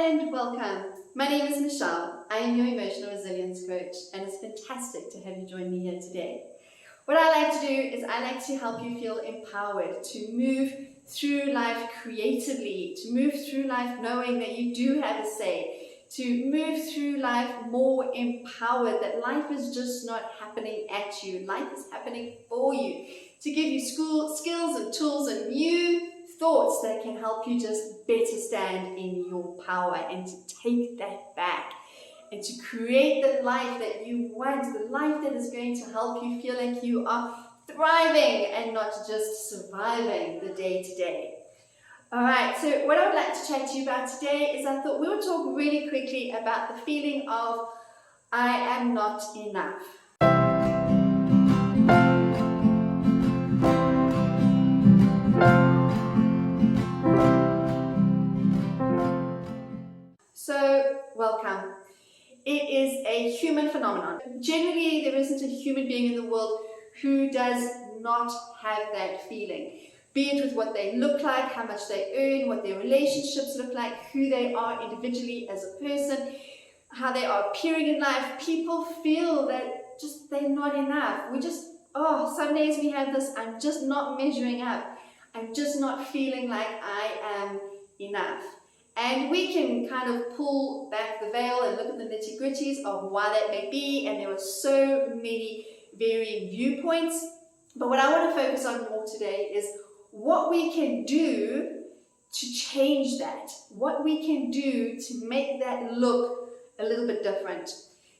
and welcome. My name is Michelle. I am your emotional resilience coach, and it's fantastic to have you join me here today. What I like to do is I like to help you feel empowered to move through life creatively, to move through life knowing that you do have a say, to move through life more empowered, that life is just not happening at you, life is happening for you, to give you skills and tools and new thoughts that can help you just better stand in your power and to take that back and to create the life that you want, the life that is going to help you feel like you are thriving and not just surviving the day to day. Alright, so what I would like to chat to you about today is I thought we would talk really quickly about the feeling of I am not enough. So, welcome. It is a human phenomenon. Generally, there isn't a human being in the world who does not have that feeling. Be it with what they look like, how much they earn, what their relationships look like, who they are individually as a person, how they are appearing in life. People feel that just they're not enough. Some days we have this, I'm just not measuring up. I'm just not feeling like I am enough. And we can kind of pull back the veil and look at the nitty-gritties of why that may be, and there are so many varying viewpoints. But what I want to focus on more today is what we can do to change that, what we can do to make that look a little bit different.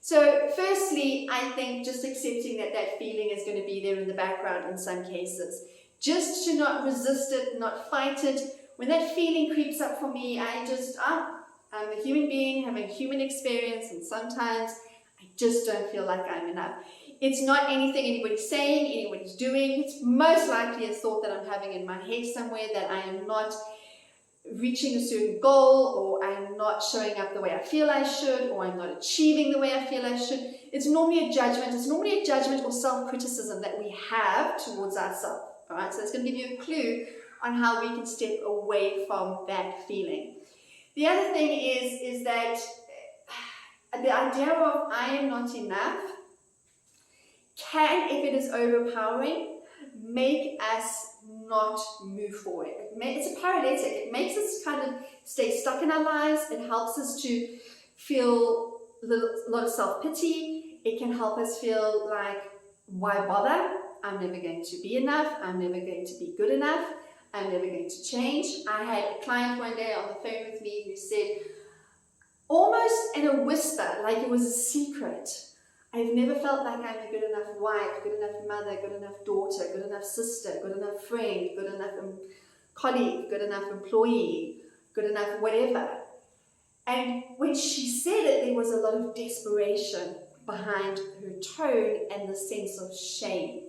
So firstly, I think just accepting that that feeling is going to be there in the background in some cases. Just to not resist it, not fight it. When that feeling creeps up for me, I'm a human being having human experience, and sometimes I just don't feel like I'm enough. It's not anything anybody's saying, anybody's doing. It's most likely a thought that I'm having in my head somewhere, that I am not reaching a certain goal, or I'm not showing up the way I feel I should, or I'm not achieving the way I feel I should. It's normally a judgment. It's normally a judgment or self-criticism that we have towards ourselves. All right, so it's going to give you a clue on how we can step away from that feeling. The other thing is that the idea of I am not enough can, if it is overpowering, make us not move forward. It's a paralytic. It makes us kind of stay stuck in our lives. It helps us to feel a lot of self-pity. It can help us feel like, why bother? I'm never going to be enough. I'm never going to be good enough. I'm never going to change. I had a client one day on the phone with me who said, almost in a whisper, like it was a secret, I've never felt like I'm a good enough wife, good enough mother, good enough daughter, good enough sister, good enough friend, good enough colleague, good enough employee, good enough whatever. And when she said it, there was a lot of desperation behind her tone and the sense of shame.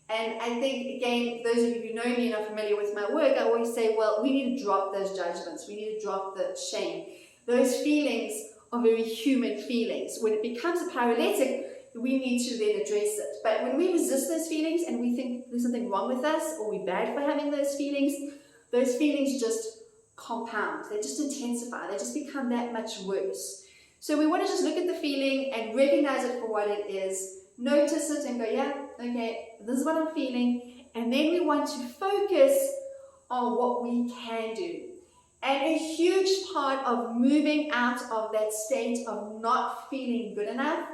And I think, again, those of you who know me and are familiar with my work, I always say, well, we need to drop those judgments. We need to drop the shame. Those feelings are very human feelings. When it becomes a paralytic, we need to then address it. But when we resist those feelings and we think there's something wrong with us, or we're bad for having those feelings just compound. They just intensify. They just become that much worse. So we want to just look at the feeling and recognize it for what it is. Notice it and go, yeah, okay, this is what I'm feeling. And then we want to focus on what we can do. And a huge part of moving out of that state of not feeling good enough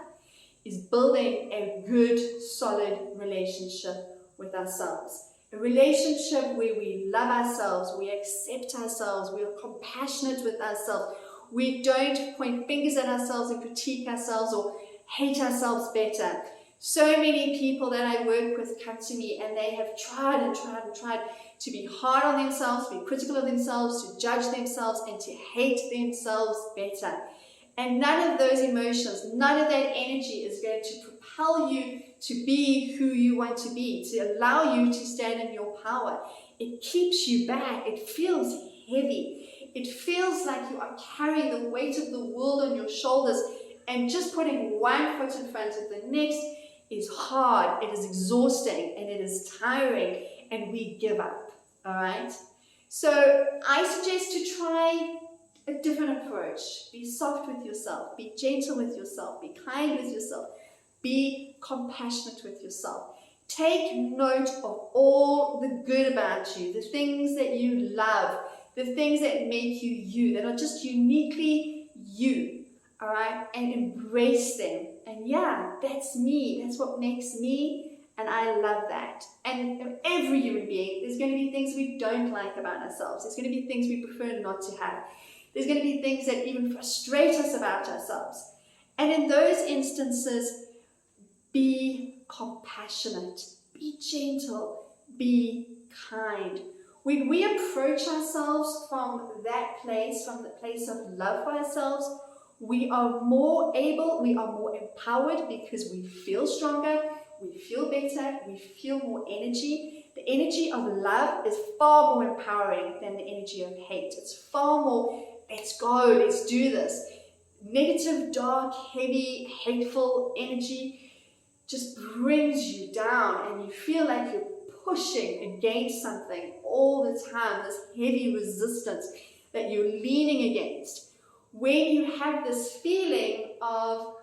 is building a good, solid relationship with ourselves. A relationship where we love ourselves, we accept ourselves, we are compassionate with ourselves. We don't point fingers at ourselves and critique ourselves or hate ourselves better. So many people that I work with come to me and they have tried and tried and tried to be hard on themselves, to be critical of themselves, to judge themselves, and to hate themselves better. And none of those emotions, none of that energy is going to propel you to be who you want to be, to allow you to stand in your power. It keeps you back. It feels heavy. It feels like you are carrying the weight of the world on your shoulders, and just putting one foot in front of the next is hard, it is exhausting, and it is tiring, and we give up, all right? So I suggest to try a different approach. Be soft with yourself, be gentle with yourself, be kind with yourself, be compassionate with yourself. Take note of all the good about you, the things that you love, the things that make you you, that are just uniquely you, all right? And embrace them. And yeah, that's me. That's what makes me, and I love that. And every human being, there's going to be things we don't like about ourselves. There's going to be things we prefer not to have. There's going to be things that even frustrate us about ourselves. And in those instances, be compassionate, be gentle, be kind. When we approach ourselves from that place, from the place of love for ourselves, we are more able, we are more empowered because we feel stronger, we feel better, we feel more energy. The energy of love is far more empowering than the energy of hate. It's far more, let's go, let's do this. Negative, dark, heavy, hateful energy just brings you down and you feel like you're pushing against something all the time, this heavy resistance that you're leaning against. When you have this feeling of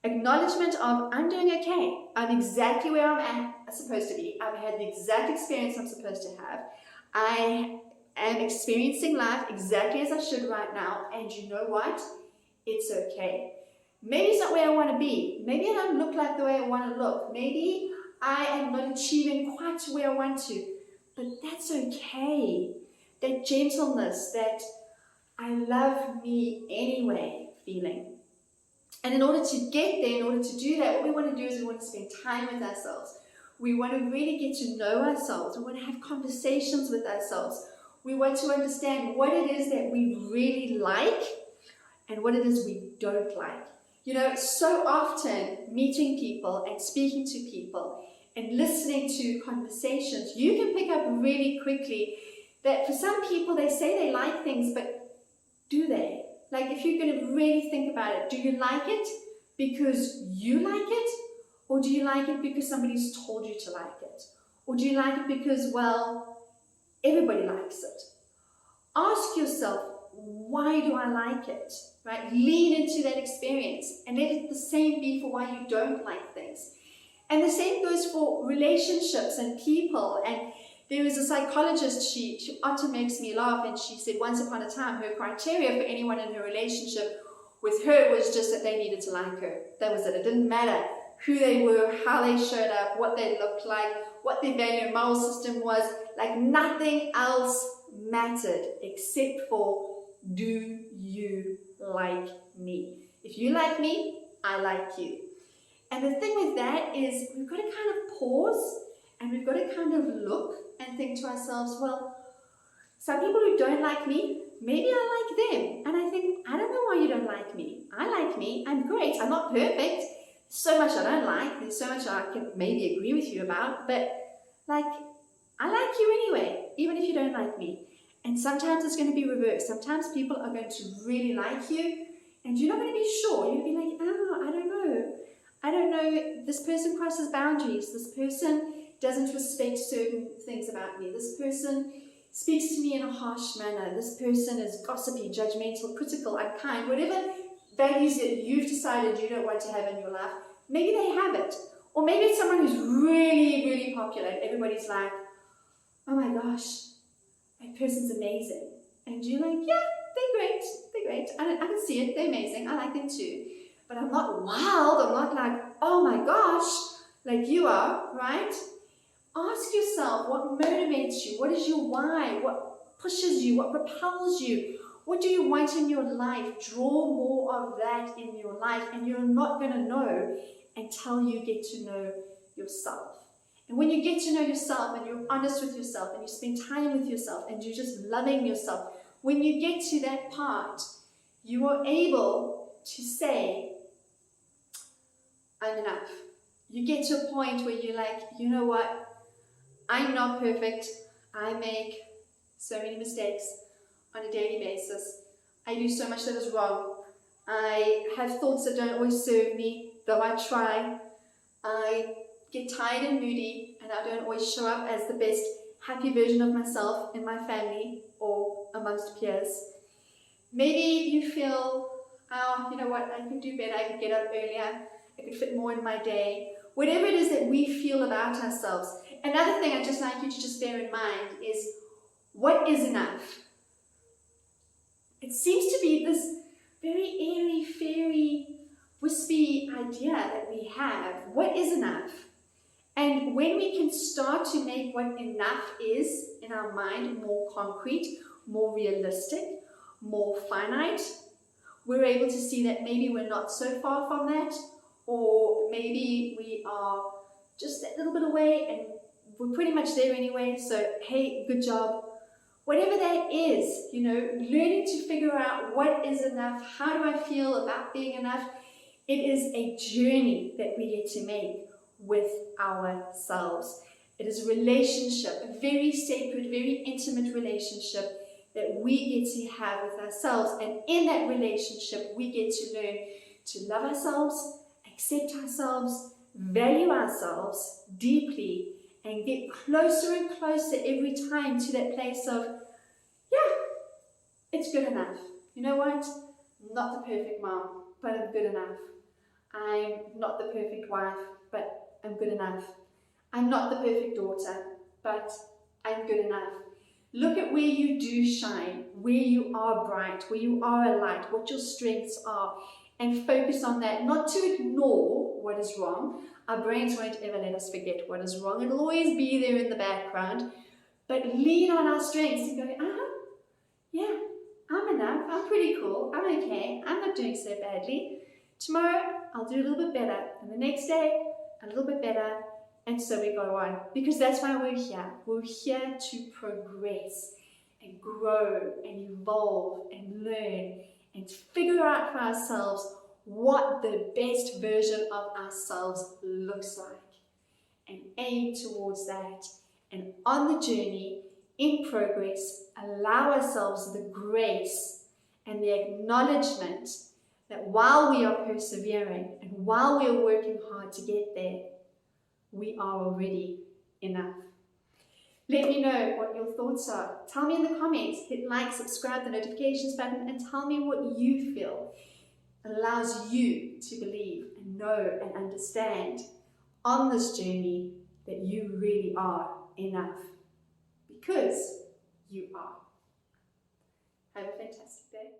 acknowledgement of, I'm doing okay, I'm exactly where I'm supposed to be, I've had the exact experience I'm supposed to have, I am experiencing life exactly as I should right now, and you know what? It's okay. Maybe it's not where I want to be. Maybe I don't look like the way I want to look. Maybe I am not achieving quite where I want to. But that's okay. That gentleness, that I love me anyway feeling. And in order to get there, in order to do that, what we want to do is we want to spend time with ourselves. We want to really get to know ourselves. We want to have conversations with ourselves. We want to understand what it is that we really like and what it is we don't like. You know, so often meeting people and speaking to people and listening to conversations, you can pick up really quickly that for some people they say they like things, but do they? Like, if you're going to really think about it, do you like it because you like it? Or do you like it because somebody's told you to like it? Or do you like it because, well, everybody likes it? Ask yourself, why do I like it? Right? Lean into that experience and let it the same be for why you don't like things. And the same goes for relationships and people. And there is a psychologist, she often makes me laugh, and she said once upon a time her criteria for anyone in her relationship with her was just that they needed to like her. That was it. It didn't matter who they were, how they showed up, what they looked like, what their value and moral system was. Like, nothing else mattered except for, do you like me? If you like me, I like you. And the thing with that is we've got to kind of pause and we've got to kind of look and think to ourselves, well, some people who don't like me, maybe I like them. And I think, I don't know why you don't like me. I like me. I'm great. I'm not perfect. So much I don't like. There's so much I can maybe agree with you about. But, like, I like you anyway, even if you don't like me. And sometimes it's going to be reversed. Sometimes people are going to really like you, and you're not going to be sure. You're going to be like, oh, I don't know. I don't know. This person crosses boundaries. This person doesn't respect certain things about me. This person speaks to me in a harsh manner. This person is gossipy, judgmental, critical, unkind. Whatever values that you've decided you don't want to have in your life, maybe they have it. Or maybe it's someone who's really, really popular. And everybody's like, oh my gosh, that person's amazing. And you're like, yeah, they're great. They're great. I can see it. They're amazing. I like them too. But I'm not wild. I'm not like, oh my gosh, like you are, right? Ask yourself, what motivates you? What is your why? What pushes you? What propels you? What do you want in your life? Draw more of that in your life, and you're not going to know until you get to know yourself. And when you get to know yourself and you're honest with yourself and you spend time with yourself and you're just loving yourself, when you get to that part, you are able to say, I'm enough. You get to a point where you're like, you know what? I'm not perfect. I make so many mistakes on a daily basis. I do so much that is wrong. I have thoughts that don't always serve me, though I try. I get tired and moody, and I don't always show up as the best happy version of myself in my family or amongst peers. Maybe you feel, oh, you know what, I could do better, I could get up earlier, I could fit more in my day. Whatever it is that we feel about ourselves. Another thing I'd just like you to just bear in mind is, what is enough? It seems to be this very airy, fairy, wispy idea that we have. What is enough? And when we can start to make what enough is in our mind more concrete, more realistic, more finite, we're able to see that maybe we're not so far from that, or maybe we are just that little bit away and we're pretty much there anyway, so hey, good job. Whatever that is, you know, learning to figure out what is enough, how do I feel about being enough, it is a journey that we get to make with ourselves. It is a relationship, a very sacred, very intimate relationship that we get to have with ourselves. And in that relationship, we get to learn to love ourselves, accept ourselves, value ourselves deeply, and get closer and closer every time to that place of, yeah, it's good enough. You know what? I'm not the perfect mom, but I'm good enough. I'm not the perfect wife, but I'm good enough. I'm not the perfect daughter, but I'm good enough. Look at where you do shine, where you are bright, where you are a light, what your strengths are, and focus on that, not to ignore what is wrong. Our brains won't ever let us forget what is wrong. It'll always be there in the background, but lean on our strengths and go, yeah, I'm enough, I'm pretty cool, I'm okay, I'm not doing so badly. Tomorrow, I'll do a little bit better, and the next day, a little bit better, and so we go on. Because that's why we're here. We're here to progress and grow and evolve and learn and figure out for ourselves what the best version of ourselves looks like, and aim towards that. And on the journey, in progress, allow ourselves the grace and the acknowledgement that while we are persevering and while we are working hard to get there, we are already enough. Let me know what your thoughts are. Tell me in the comments, hit like, subscribe, the notifications button, and tell me what you feel allows you to believe and know and understand on this journey that you really are enough, because you are. Have a fantastic day.